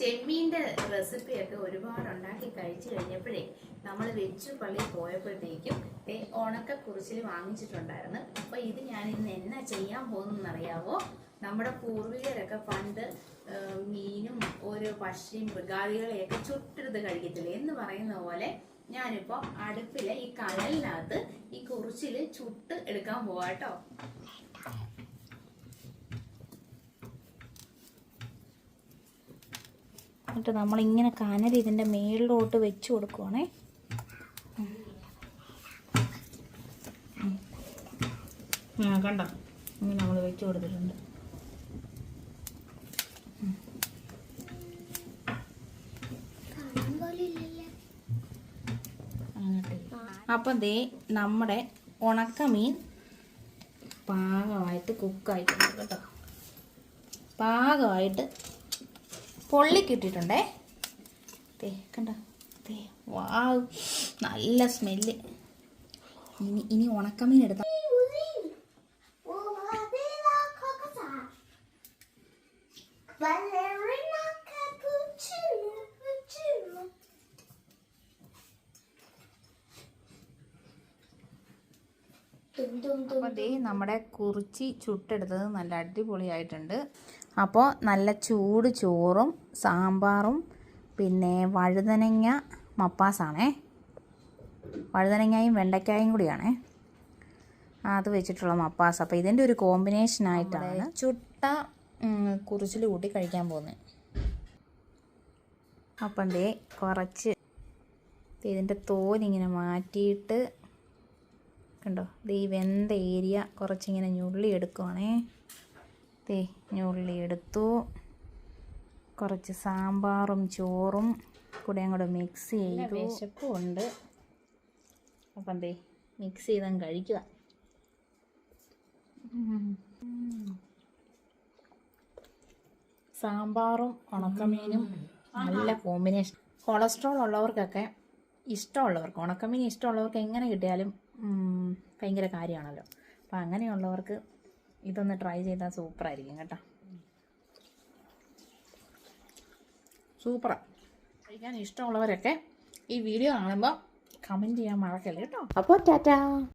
ചെമ്മീൻ്റെ റെസിപ്പിയൊക്കെ ഒരുപാട് ഉണ്ടാക്കി കഴിച്ചു കഴിഞ്ഞപ്പോഴേ നമ്മൾ വെച്ചു പള്ളി പോയപ്പോഴത്തേക്കും ഉണക്ക കുറിച്ചിൽ വാങ്ങിച്ചിട്ടുണ്ടായിരുന്നു. അപ്പോൾ ഇത് ഞാൻ ഇന്ന് എന്നാ ചെയ്യാൻ പോകുന്നതെന്നറിയാവോ? നമ്മുടെ പൂർവികരൊക്കെ പണ്ട് മീനും ഓരോ പക്ഷിയും മൃഗാദികളെയൊക്കെ ചുട്ടെടുത്ത് കഴിക്കത്തില്ലേ എന്ന് പറയുന്ന പോലെ ഞാനിപ്പോൾ അടുപ്പിലെ ഈ കനലിനകത്ത് ഈ കുറിച്ചിൽ ചുട്ട് എടുക്കാൻ പോവാട്ടോ. എന്നിട്ട് നമ്മളിങ്ങനെ കനൽ ഇതിൻ്റെ മേളിലോട്ട് വെച്ച് കൊടുക്കുവാണേ. കണ്ടോ, ഇങ്ങനെ നമ്മൾ വെച്ച് കൊടുത്തിട്ടുണ്ട്. അപ്പം ദേ നമ്മുടെ ഉണക്കമീൻ പാകമായിട്ട് കുക്കായിട്ടുണ്ട് കേട്ടോ. പാകമായിട്ട് പൊള്ളിക്കിട്ടിട്ടുണ്ടേ. ദേ കണ്ടോ, ദേ വാവ്, നല്ല സ്മെല്ല്. ഇനി ഉണക്കമീൻ എടുത്താൽ അപ്പോൾ ദേ നമ്മുടെ കുറിച്ചി ചുട്ടെടുത്തത് നല്ല അടിപൊളിയായിട്ടുണ്ട്. അപ്പോൾ നല്ല ചൂട് ചോറും സാമ്പാറും പിന്നെ വഴുതനങ്ങ മപ്പാസാണേ. വഴുതനങ്ങയും വെണ്ടയ്ക്കായും കൂടിയാണേ അത് വെച്ചിട്ടുള്ള മപ്പാസ്. അപ്പോൾ ഇതിൻ്റെ ഒരു കോമ്പിനേഷനായിട്ടാണ് ചുട്ട കുറിച്ചിൽ കൂട്ടി കഴിക്കാൻ പോകുന്നത്. അപ്പം ദേ കുറച്ച് ഇതിൻ്റെ തോലിങ്ങനെ മാറ്റിയിട്ട് കണ്ടോ, ദേ വെന്ത ഏരിയ കുറച്ചിങ്ങനെ ഞുള്ളി എടുക്കുവാണേ. ദേ ഞുള്ളി എടുത്തു. കുറച്ച് സാമ്പാറും ചോറും കൂടെ അങ്ങോട്ട് മിക്സ് ചെയ്തു. വിശപ്പും ഉണ്ട്. അപ്പം ദേ മിക്സ് ചെയ്തങ്ങ് കഴിക്കുക. സാമ്പാറും ഉണക്കമീനും നല്ല കോമ്പിനേഷൻ. കൊളസ്ട്രോൾ ഉള്ളവർക്കൊക്കെ ഇഷ്ടമുള്ളവർക്ക്, ഉണക്കമീൻ ഇഷ്ടമുള്ളവർക്ക് എങ്ങനെ കിട്ടിയാലും ഭയങ്കര കാര്യമാണല്ലോ. അപ്പം അങ്ങനെയുള്ളവർക്ക് ഇതൊന്ന് ട്രൈ ചെയ്താൽ സൂപ്പറായിരിക്കും കേട്ടോ. സൂപ്പറാണ്. കഴിക്കാൻ ഇഷ്ടമുള്ളവരൊക്കെ ഈ വീഡിയോ കാണുമ്പോൾ കമൻറ്റ് ചെയ്യാൻ മറക്കല്ലേ കേട്ടോ. അപ്പോൾ ടാറ്റാ.